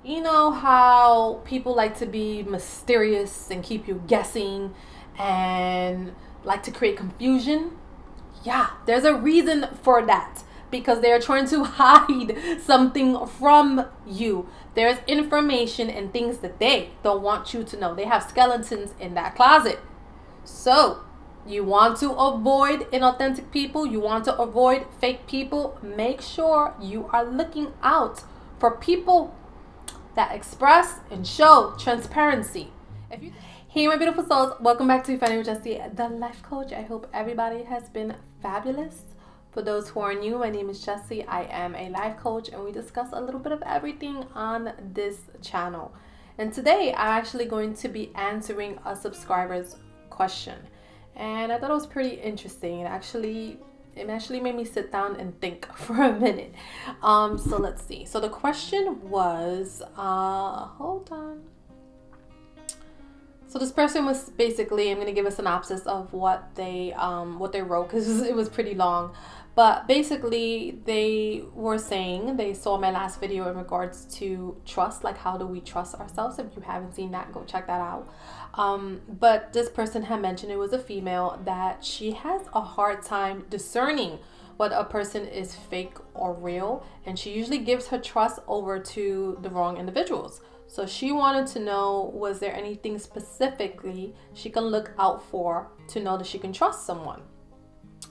You know how people like to be mysterious and keep you guessing and like to create confusion? Yeah, there's a reason for that because they're trying to hide something from you. There's information and things that they don't want you to know. They have skeletons in that closet. So, you want to avoid inauthentic people, you want to avoid fake people, make sure you are looking out for people that express and show transparency. Hey, my beautiful souls, welcome back to Finding with Jessie, the life coach. I hope everybody has been fabulous. For those who are new, my name is Jessie. I am a life coach, and we discuss a little bit of everything on this channel. And today, I'm actually going to be answering a subscriber's question, and I thought it was pretty interesting. It actually made me sit down and think for a minute. So let's see. So the question was, hold on. So this person was basically, I'm going to give a synopsis of what they wrote because it was pretty long. But basically, they were saying, they saw my last video in regards to trust, like how do we trust ourselves? If you haven't seen that, go check that out. But this person had mentioned, it was a female, that she has a hard time discerning whether a person is fake or real. And she usually gives her trust over to the wrong individuals. So she wanted to know, was there anything specifically she can look out for to know that she can trust someone?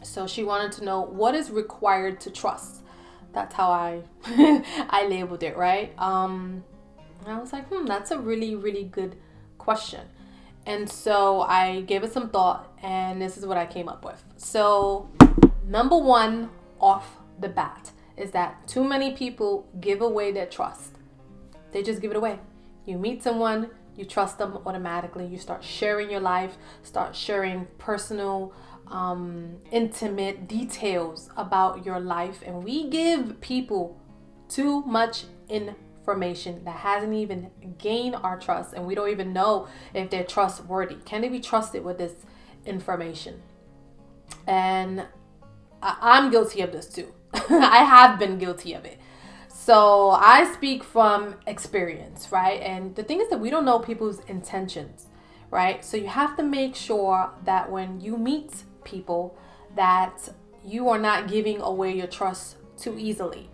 So she wanted to know what is required to trust. That's how I I labeled it, right? And I was like, that's a really, really good question. And so I gave it some thought, and this is what I came up with. So number one off the bat is that too many people give away their trust. They just give it away. You meet someone, you trust them automatically. You start sharing your life, start sharing personal, intimate details about your life. And we give people too much information that hasn't even gained our trust. And we don't even know if they're trustworthy. Can they be trusted with this information? And I'm guilty of this too. I have been guilty of it. So I speak from experience, right? And the thing is that we don't know people's intentions, right? So you have to make sure that when you meet people that you are not giving away your trust too easily.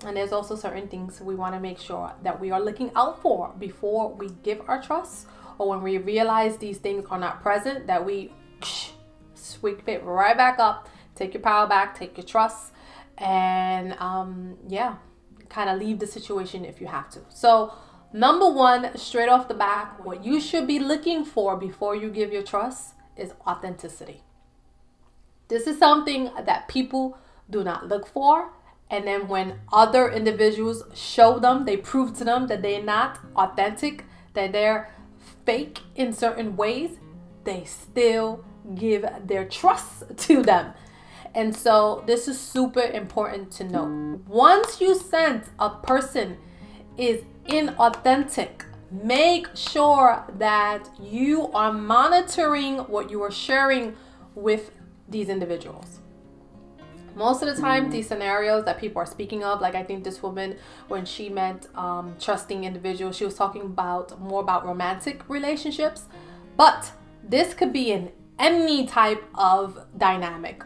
And there's also certain things we want to make sure that we are looking out for before we give our trust, or when we realize these things are not present, that we sweep it right back up, take your power back, take your trust, and kind of leave the situation if you have to. So number one, straight off the bat, what you should be looking for before you give your trust is authenticity. This is something that people do not look for. And then when other individuals show them, they prove to them that they're not authentic, that they're fake in certain ways, they still give their trust to them. And so this is super important to know. Once you sense a person is inauthentic, make sure that you are monitoring what you are sharing with these individuals. Most of the time, these scenarios that people are speaking of, like I think this woman, when she meant trusting individuals, she was talking more about romantic relationships. But this could be in any type of dynamic.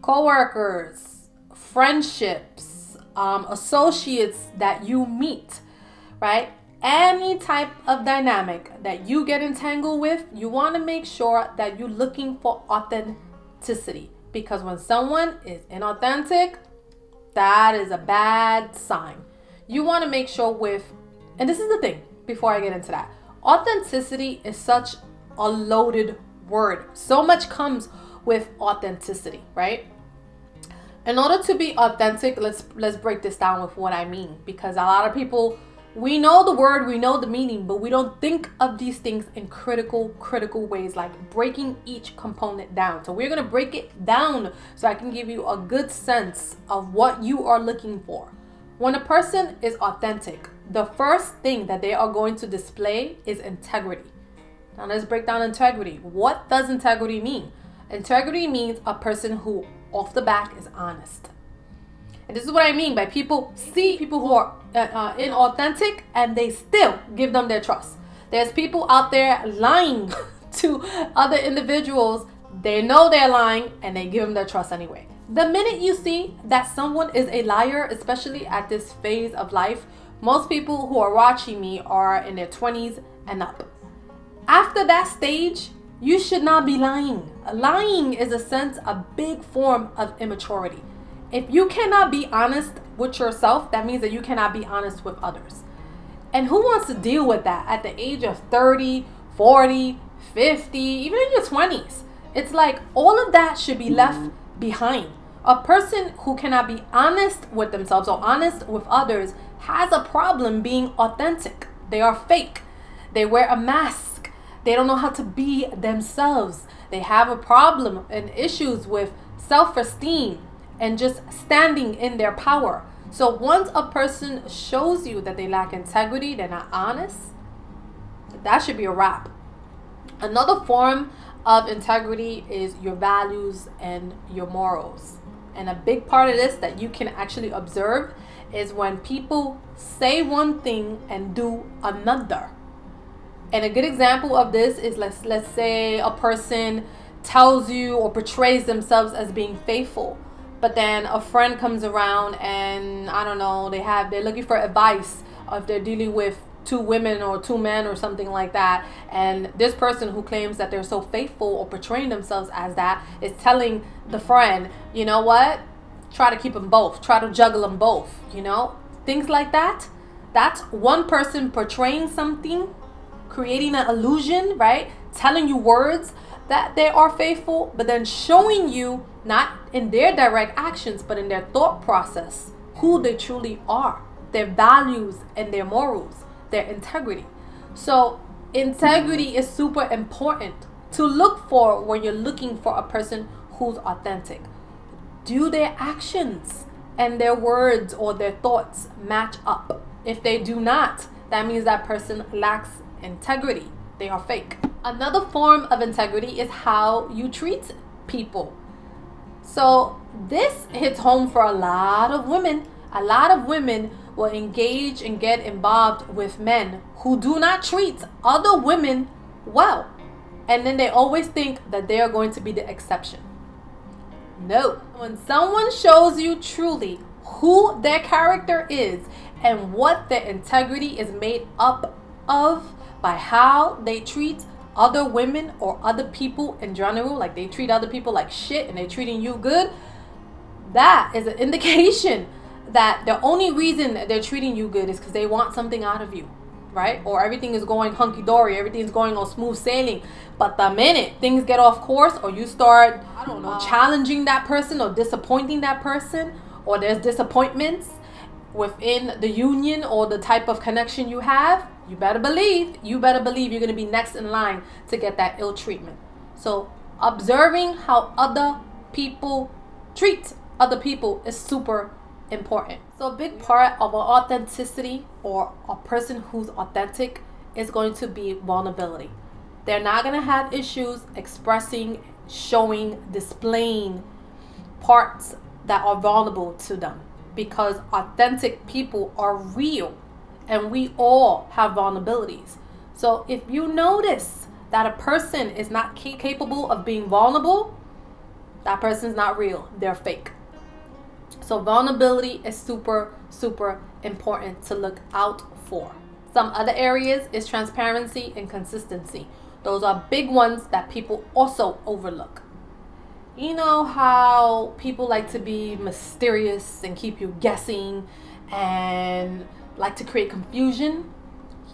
Co-workers, friendships, associates that you meet, right? Any type of dynamic that you get entangled with, you want to make sure that you're looking for authenticity. Because when someone is inauthentic, that is a bad sign. You want to make sure and this is the thing, before I get into that, authenticity is such a loaded word. So much comes with authenticity, right? In order to be authentic, let's break this down with what I mean, because a lot of people, we know the word, we know the meaning, but we don't think of these things in critical ways, like breaking each component down. So we're going to break it down so I can give you a good sense of what you are looking for. When a person is authentic, the first thing that they are going to display is integrity. Now let's break down integrity. What does integrity mean? Integrity means a person who off the back is honest. And this is what I mean by people who are inauthentic, and they still give them their trust. There's people out there lying to other individuals. They know they're lying and they give them their trust anyway. The minute you see that someone is a liar, especially at this phase of life, most people who are watching me are in their 20s and up. After that stage, you should not be lying. Lying is a big form of immaturity. If you cannot be honest with yourself, that means that you cannot be honest with others. And who wants to deal with that at the age of 30, 40, 50, even in your 20s? It's like all of that should be left behind. A person who cannot be honest with themselves or honest with others has a problem being authentic. They are fake. They wear a mask. They don't know how to be themselves. They have a problem and issues with self-esteem and just standing in their power. So once a person shows you that they lack integrity, they're not honest, that should be a wrap. Another form of integrity is your values and your morals. And a big part of this that you can actually observe is when people say one thing and do another. And a good example of this is let's say a person tells you or portrays themselves as being faithful, but then a friend comes around and I don't know, they're looking for advice if they're dealing with two women or two men or something like that, and this person who claims that they're so faithful or portraying themselves as that is telling the friend, you know what, try to keep them both, try to juggle them both, things like that. That's one person portraying something, creating an illusion, right? Telling you words that they are faithful, but then showing you not in their direct actions but in their thought process who they truly are, their values and their morals, their integrity. So integrity is super important to look for when you're looking for a person who's authentic. Do their actions and their words or their thoughts match up? If they do not, that means that person lacks integrity. They are fake. Another form of integrity is how you treat people. So this hits home for a lot of women. A lot of women will engage and get involved with men who do not treat other women well. And then they always think that they are going to be the exception. No. When someone shows you truly who their character is and what their integrity is made up of by how they treat other women or other people in general, like they treat other people like shit and they're treating you good, that is an indication that the only reason they're treating you good is because they want something out of you, right? Or everything is going hunky-dory, everything's going on smooth sailing. But the minute things get off course or you start, challenging that person or disappointing that person, or there's disappointments within the union or the type of connection you have, you better believe you're going to be next in line to get that ill treatment. So observing how other people treat other people is super important. So a big part of authenticity or a person who's authentic is going to be vulnerability. They're not going to have issues expressing, showing, displaying parts that are vulnerable to them, because authentic people are real and we all have vulnerabilities. So if you notice that a person is not capable of being vulnerable, that person's not real, they're fake. So vulnerability is super, super important to look out for. Some other areas is transparency and consistency. Those are big ones that people also overlook. You know how people like to be mysterious and keep you guessing and like to create confusion?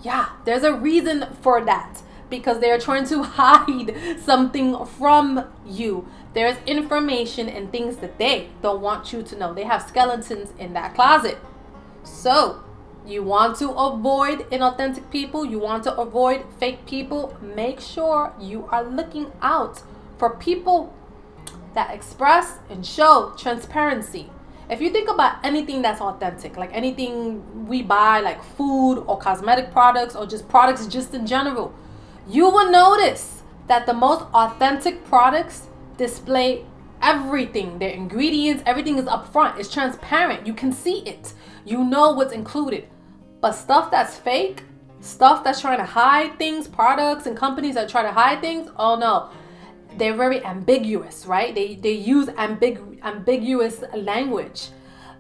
Yeah, there's a reason for that, because they're trying to hide something from you. There's information and things that they don't want you to know. They have skeletons in that closet. So you want to avoid inauthentic people, you want to avoid fake people, make sure you are looking out for people that express and show transparency. If you think about anything that's authentic, like anything we buy, like food or cosmetic products or just products just in general, you will notice that the most authentic products display Everything, their ingredients, everything is upfront. It's transparent. You can see it. You know what's included. But stuff that's fake, stuff that's trying to hide things, products and companies that try to hide things, oh no. They're very ambiguous, right? They use ambiguous language.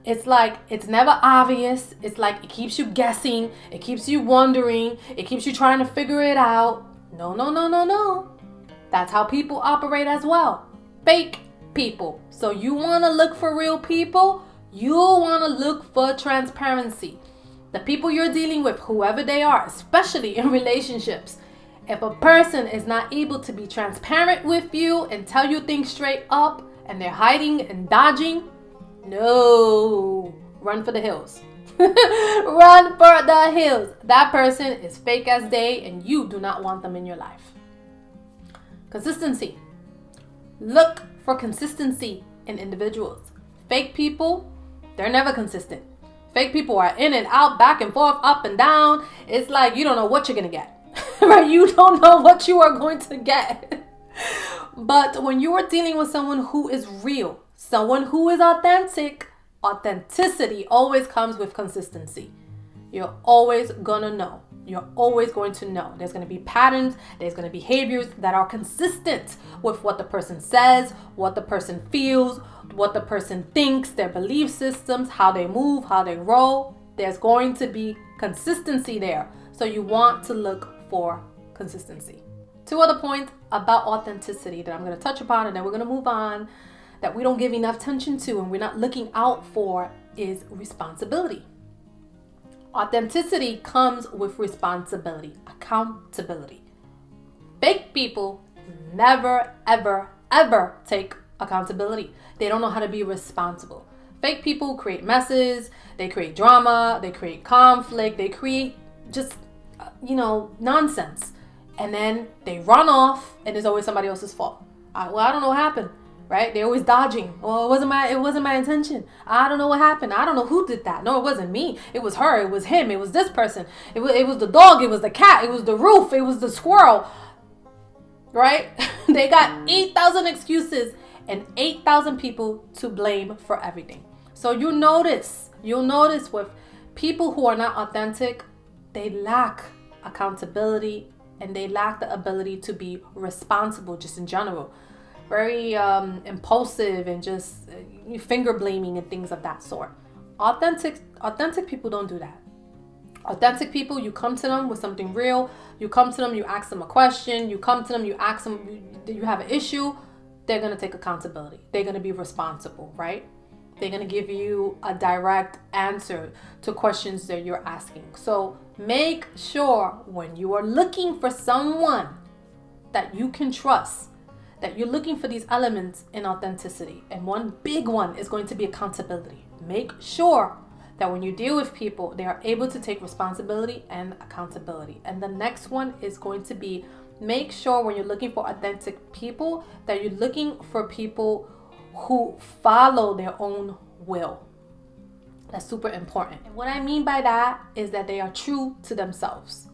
It's like, it's never obvious. It's like, it keeps you guessing. It keeps you wondering. It keeps you trying to figure it out. No. That's how people operate as well. Fake people. So you want to look for real people? You want to look for transparency. The people you're dealing with, whoever they are, especially in relationships, if a person is not able to be transparent with you and tell you things straight up, and they're hiding and dodging, no, run for the hills. Run for the hills. That person is fake as day, and you do not want them in your life. Consistency. Look for consistency in individuals. Fake people, they're never consistent. Fake people are in and out, back and forth, up and down. It's like you don't know what you're going to get. Right? You don't know what you are going to get. But when you are dealing with someone who is real, someone who is authentic, authenticity always comes with consistency. You're always gonna know. You're always going to know. There's going to be patterns. There's going to be behaviors that are consistent with what the person says, what the person feels, what the person thinks, their belief systems, how they move, how they roll. There's going to be consistency there. So you want to look for consistency. Two other points about authenticity that I'm going to touch upon, and then we're going to move on, that we don't give enough attention to and we're not looking out for, is responsibility. Authenticity comes with responsibility, accountability. Fake people never, ever, ever take accountability. They don't know how to be responsible. Fake people create messes, they create drama, they create conflict, they create just, nonsense. And then they run off and it's always somebody else's fault. I don't know what happened. Right? They're always dodging. Oh, it wasn't my intention. I don't know what happened. I don't know who did that. No, it wasn't me. It was her. It was him. It was this person. It was the dog. It was the cat. It was the roof. It was the squirrel. Right? They got 8,000 excuses and 8,000 people to blame for everything. So you'll notice with people who are not authentic, they lack accountability and they lack the ability to be responsible just in general. Very impulsive and just finger blaming and things of that sort. Authentic people don't do that. Authentic people, you come to them with something real. You come to them, you ask them a question. You come to them, you ask them, you have an issue. They're going to take accountability. They're going to be responsible, right? They're going to give you a direct answer to questions that you're asking. So make sure when you are looking for someone that you can trust, that you're looking for these elements in authenticity. And one big one is going to be accountability. Make sure that when you deal with people, they are able to take responsibility and accountability. And the next one is going to be, make sure when you're looking for authentic people, that you're looking for people who follow their own will. That's super important. And what I mean by that is that they are true to themselves.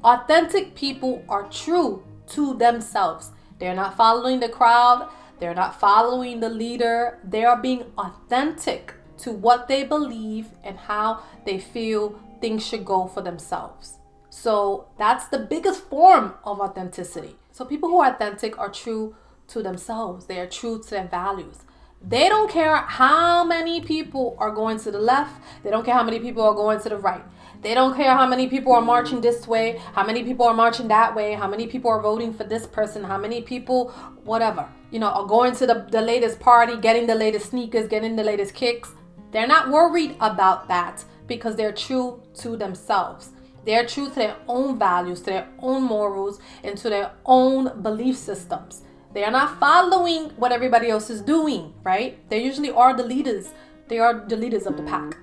Authentic people are true to themselves. They're not following the crowd. They're not following the leader. They are being authentic to what they believe and how they feel things should go for themselves. So that's the biggest form of authenticity. So people who are authentic are true to themselves. They are true to their values. They don't care how many people are going to the left. They don't care how many people are going to the right. They don't care how many people are marching this way, how many people are marching that way, how many people are voting for this person, how many people, whatever, are going to the latest party, getting the latest sneakers, getting the latest kicks. They're not worried about that because they're true to themselves. They're true to their own values, to their own morals, and to their own belief systems. They are not following what everybody else is doing, right? They usually are the leaders. They are the leaders of the pack.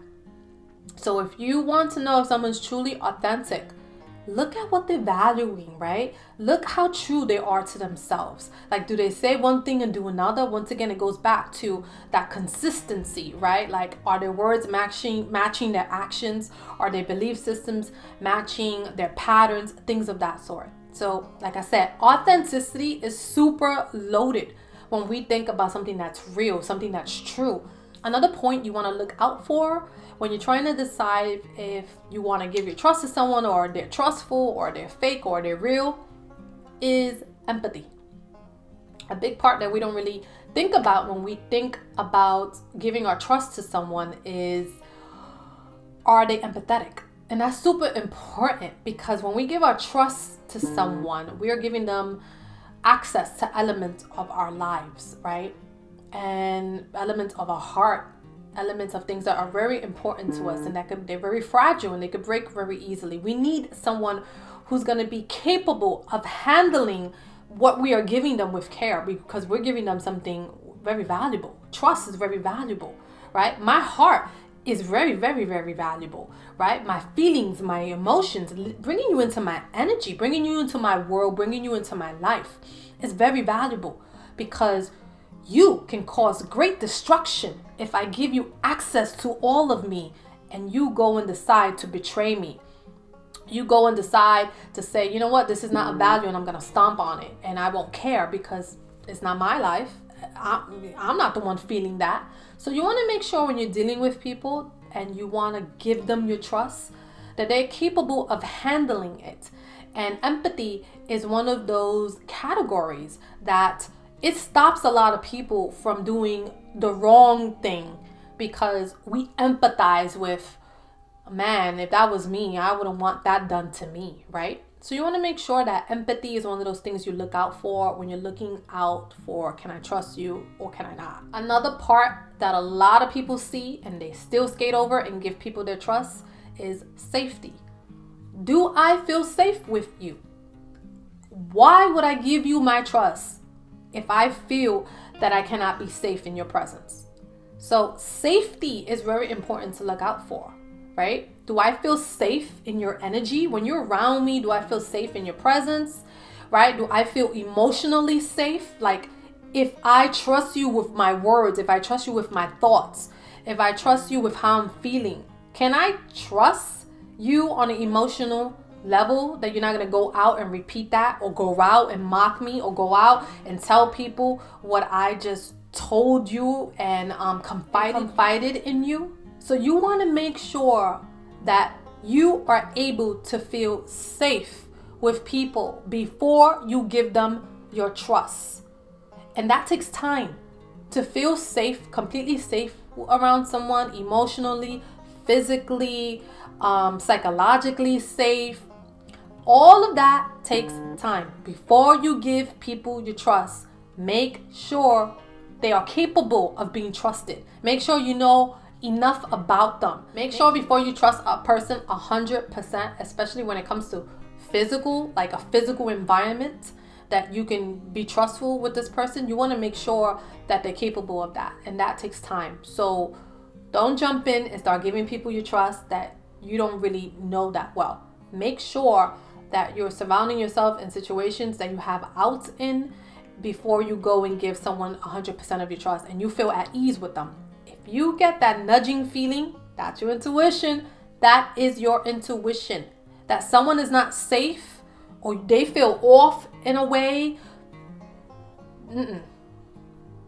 So if you want to know if someone's truly authentic, look at what they're valuing, right? Look how true they are to themselves. Like, do they say one thing and do another? Once again, it goes back to that consistency, right? Like, are their words matching their actions? Are their belief systems matching their patterns? Things of that sort. So, like I said, authenticity is super loaded. when we think about something that's real, something that's true. Another point you want to look out for when you're trying to decide if you want to give your trust to someone, or they're trustful, or they're fake, or they're real, is empathy. A big part that we don't really think about when we think about giving our trust to someone is, are they empathetic? And that's super important, because when we give our trust to someone, we are giving them access to elements of our lives, right? And elements of our heart, elements of things that are very important to us, and they're very fragile and they could break very easily. We need someone who's going to be capable of handling what we are giving them with care, because we're giving them something very valuable. Trust is very valuable, right? My heart is very, very, very valuable, right? My feelings, my emotions, bringing you into my energy, bringing you into my world, bringing you into my life is very valuable, because you can cause great destruction if I give you access to all of me and you go and decide to betray me. You go and decide to say, you know what, this is not a value and I'm going to stomp on it and I won't care because it's not my life. I'm not the one feeling that. So you want to make sure when you're dealing with people and you want to give them your trust, that they're capable of handling it. And empathy is one of those categories that it stops a lot of people from doing the wrong thing, because we empathize with, man, if that was me, I wouldn't want that done to me, right? So you want to make sure that empathy is one of those things you look out for when you're looking out for, can I trust you or can I not? Another part that a lot of people see and they still skate over and give people their trust is safety. Do I feel safe with you? Why would I give you my trust if I feel that I cannot be safe in your presence? So safety is very important to look out for, right? Do I feel safe in your energy? When you're around me, do I feel safe in your presence, right? Do I feel emotionally safe? Like, if I trust you with my words, if I trust you with my thoughts, if I trust you with how I'm feeling, can I trust you on an emotional level that you're not going to go out and repeat that, or go out and mock me, or go out and tell people what I just told you and confided in you? So you want to make sure that you are able to feel safe with people before you give them your trust. And that takes time to feel safe, completely safe around someone, emotionally, physically, psychologically safe. All of that takes time. Before you give people your trust, make sure they are capable of being trusted. Make sure you know enough about them. Make sure before you trust a person 100%, especially when it comes to physical, like a physical environment, that you can be trustful with this person. You want to make sure that they're capable of that, and that takes time. So don't jump in and start giving people your trust that you don't really know that well. Make sure that you're surrounding yourself in situations that you have outs in before you go and give someone 100% of your trust and you feel at ease with them. If you get that nudging feeling, that's your intuition. That is your intuition. That someone is not safe or they feel off in a way,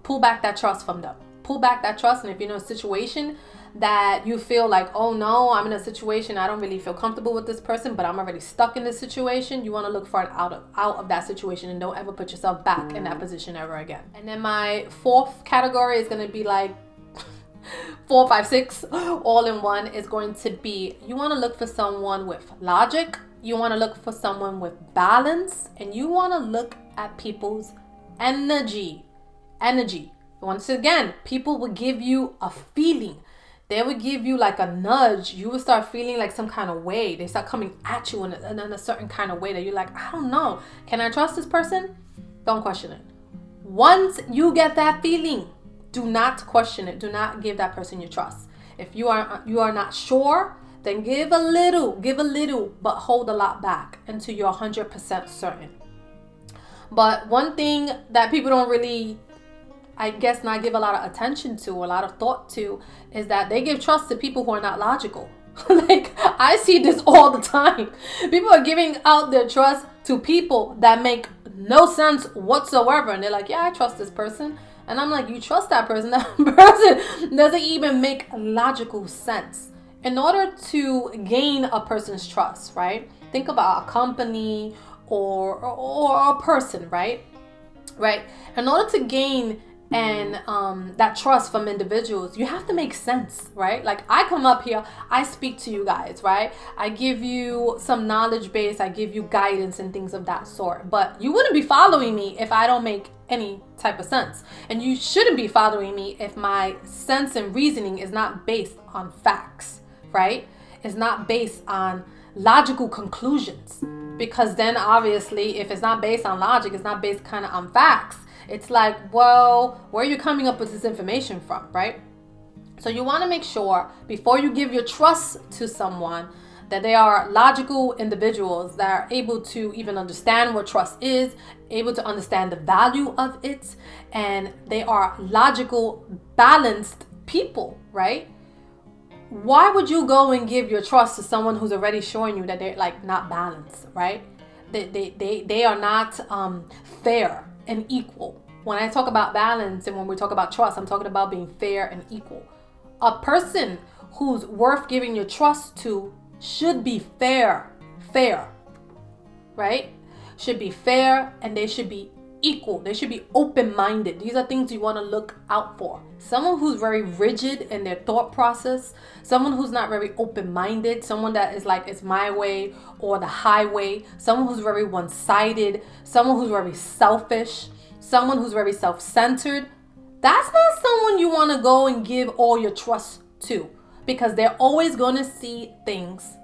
pull back that trust from them. Pull back that trust. And if you're in a situation that you feel like, oh no, I'm in a situation, I don't really feel comfortable with this person, but I'm already stuck in this situation, you want to look for an out of that situation, and don't ever put yourself back in that position ever again. And then my fourth category is going to be like 4, 5, 6 all in one, is going to be, you want to look for someone with logic, you want to look for someone with balance, and you want to look at people's energy. Once again, people will give you a feeling. They would give you like a nudge. You would start feeling like some kind of way. They start coming at you in a certain kind of way that you're like, I don't know. Can I trust this person? Don't question it. Once you get that feeling, do not question it. Do not give that person your trust. If you are not sure, then give a little, but hold a lot back until you're 100% certain. But one thing that people don't really, I guess, not give a lot of attention to, a lot of thought to, is that they give trust to people who are not logical. Like, I see this all the time. People are giving out their trust to people that make no sense whatsoever. And they're like, yeah, I trust this person. And I'm like, you trust that person? That person doesn't even make logical sense. In order to gain a person's trust, right? Think about a company or a person, right? Right? In order to gain that trust from individuals, you have to make sense, right? Like, I come up here, I speak to you guys, right? I give you some knowledge base, I give you guidance and things of that sort, but you wouldn't be following me if I don't make any type of sense. And you shouldn't be following me if my sense and reasoning is not based on facts, right? It's not based on logical conclusions, because then obviously if it's not based on logic, it's not based kind of on facts. It's like, well, where are you coming up with this information from, right? So you want to make sure before you give your trust to someone that they are logical individuals that are able to even understand what trust is, able to understand the value of it, and they are logical, balanced people, right? Why would you go and give your trust to someone who's already showing you that they're like not balanced, right? They are not fair and equal. When I talk about balance and when we talk about trust, I'm talking about being fair and equal. A person who's worth giving your trust to should be fair, right? Should be fair, and they should be equal. They should be open-minded. These are things you want to look out for. Someone who's very rigid in their thought process, someone who's not very open-minded, someone that is like, it's my way or the highway, someone who's very one-sided, someone who's very selfish, someone who's very self-centered. That's not someone you want to go and give all your trust to, because they're always going to see things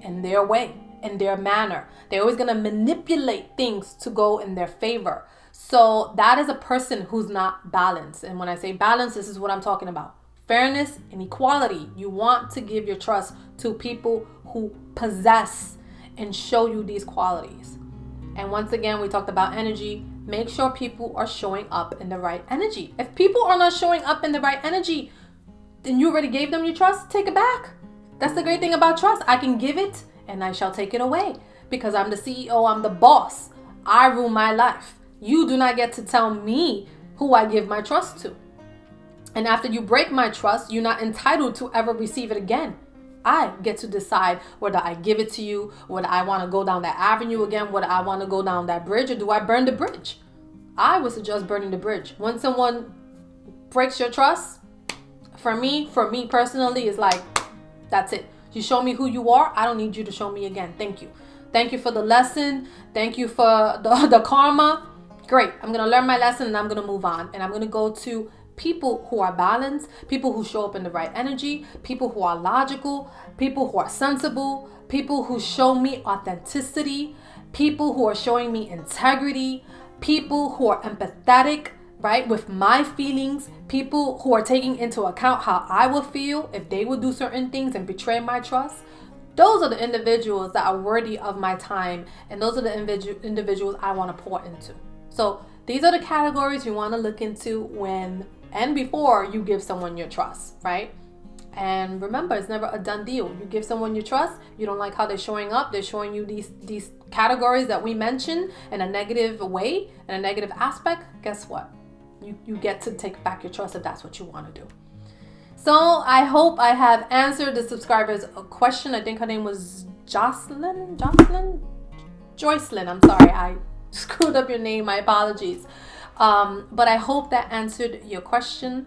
in their way, in their manner. They're always going to manipulate things to go in their favor. So that is a person who's not balanced. And when I say balance, this is what I'm talking about. Fairness and equality. You want to give your trust to people who possess and show you these qualities. And once again, we talked about energy. Make sure people are showing up in the right energy. If people are not showing up in the right energy, then you already gave them your trust, take it back. That's the great thing about trust. I can give it and I shall take it away, because I'm the CEO, I'm the boss. I rule my life. You do not get to tell me who I give my trust to. And after you break my trust, you're not entitled to ever receive it again. I get to decide whether I give it to you, whether I want to go down that avenue again, whether I want to go down that bridge, or do I burn the bridge? I would suggest burning the bridge. When someone breaks your trust, for me personally, it's like, that's it. You show me who you are. I don't need you to show me again. Thank you. Thank you for the lesson. Thank you for the karma. Great. I'm going to learn my lesson and I'm going to move on. And I'm going to go to people who are balanced, people who show up in the right energy, people who are logical, people who are sensible, people who show me authenticity, people who are showing me integrity, people who are empathetic, right, with my feelings, people who are taking into account how I will feel if they would do certain things and betray my trust. Those are the individuals that are worthy of my time, and those are the individuals I want to pour into. So these are the categories you want to look into when and before you give someone your trust, right? And remember, it's never a done deal. You give someone your trust, you don't like how they're showing up, they're showing you these categories that we mentioned in a negative way, in a negative aspect, guess what? You get to take back your trust if that's what you want to do. So I hope I have answered the subscriber's question. I think her name was Jocelyn. I'm sorry, I screwed up your name. My apologies. But I hope that answered your question.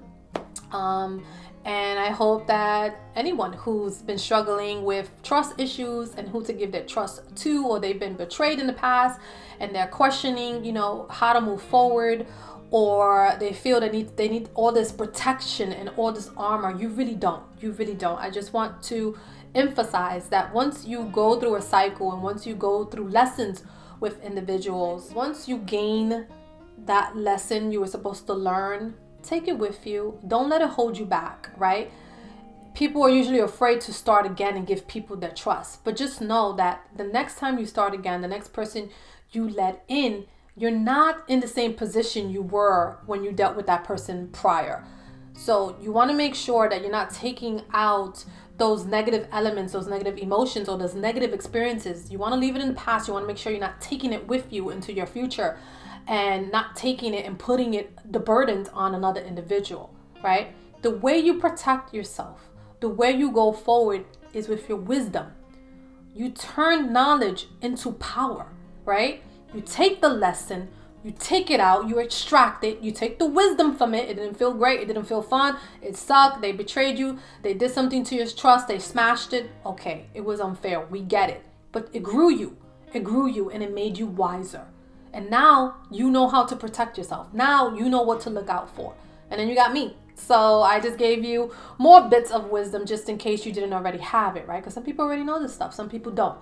And I hope that anyone who's been struggling with trust issues and who to give their trust to, or they've been betrayed in the past and they're questioning, how to move forward, or they feel they need all this protection and all this armor. You really don't. I just want to emphasize that once you go through a cycle and once you go through lessons with individuals, once you gain that lesson you were supposed to learn, take it with you. Don't let it hold you back, right? People are usually afraid to start again and give people their trust. But just know that the next time you start again, the next person you let in, you're not in the same position you were when you dealt with that person prior. So you want to make sure that you're not taking out those negative elements, those negative emotions, or those negative experiences. You want to leave it in the past. You want to make sure you're not taking it with you into your future, and not taking it and putting the burdens on another individual, right? The way you protect yourself, the way you go forward is with your wisdom. You turn knowledge into power, right? You take the lesson, you take it out, you extract it, you take the wisdom from it. It didn't feel great, it didn't feel fun, it sucked, they betrayed you, they did something to your trust, they smashed it. Okay, it was unfair, we get it. But it grew you, and it made you wiser. And now you know how to protect yourself. Now you know what to look out for. And then you got me. So I just gave you more bits of wisdom just in case you didn't already have it, right? Because some people already know this stuff, some people don't.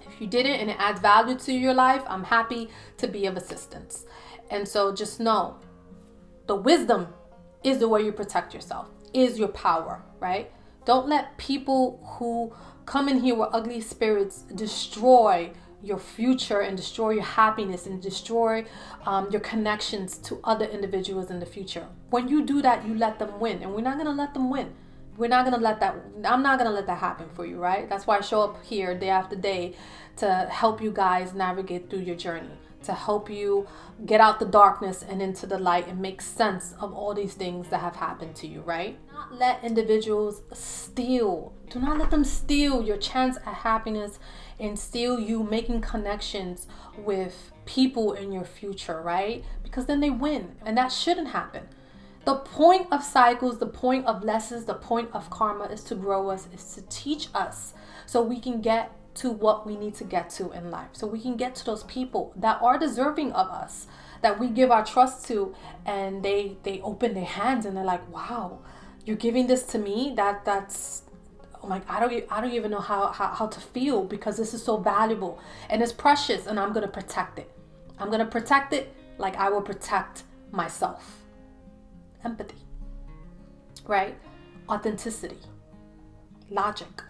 If you didn't and it adds value to your life, I'm happy to be of assistance. And so just know, the wisdom is the way you protect yourself, is your power, right? Don't let people who come in here with ugly spirits destroy your future and destroy your happiness and destroy your connections to other individuals in the future. When you do that, you let them win, and we're not going to let them win. We're not going to let that, I'm not going to let that happen for you, right? That's why I show up here day after day to help you guys navigate through your journey, to help you get out the darkness and into the light and make sense of all these things that have happened to you, right? Do not let individuals steal. Do not let them steal your chance at happiness and steal you making connections with people in your future, right? Because then they win, and that shouldn't happen. The point of cycles, the point of lessons, the point of karma is to grow us, is to teach us so we can get to what we need to get to in life. So we can get to those people that are deserving of us, that we give our trust to, and they open their hands and they're like, wow, you're giving this to me? That's oh my, I don't even know how to feel, because this is so valuable and it's precious, and I'm going to protect it. I'm going to protect it like I will protect myself. Empathy, right? Authenticity, logic,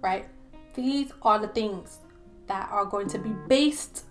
right? These are the things that are going to be based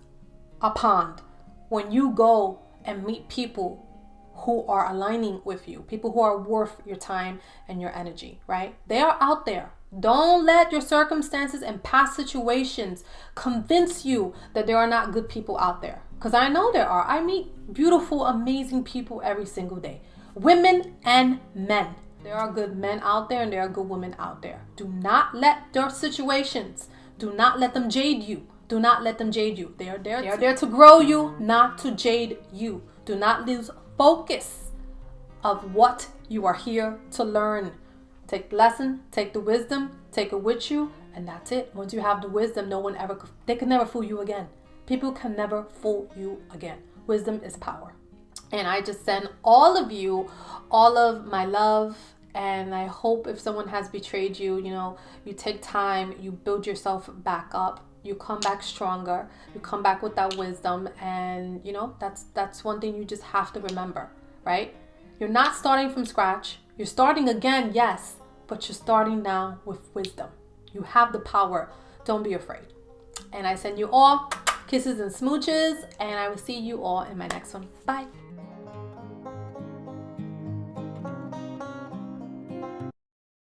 upon when you go and meet people who are aligning with you, people who are worth your time and your energy, right? They are out there. Don't let your circumstances and past situations convince you that there are not good people out there. Because I know there are. I meet beautiful, amazing people every single day. Women and men. There are good men out there and there are good women out there. Do not let their situations, do not let them jade you. Do not let them jade you. They are there to grow you, not to jade you. Do not lose focus of what you are here to learn. Take the lesson, take the wisdom, take it with you, and that's it. Once you have the wisdom, they can never fool you again. People can never fool you again. Wisdom is power. And I just send all of you all of my love, and I hope if someone has betrayed you, you take time, you build yourself back up, you come back stronger, you come back with that wisdom, and that's one thing you just have to remember, right? You're not starting from scratch. You're starting again, yes, but you're starting now with wisdom. You have the power. Don't be afraid. And I send you all kisses and smooches, and I will see you all in my next one. Bye.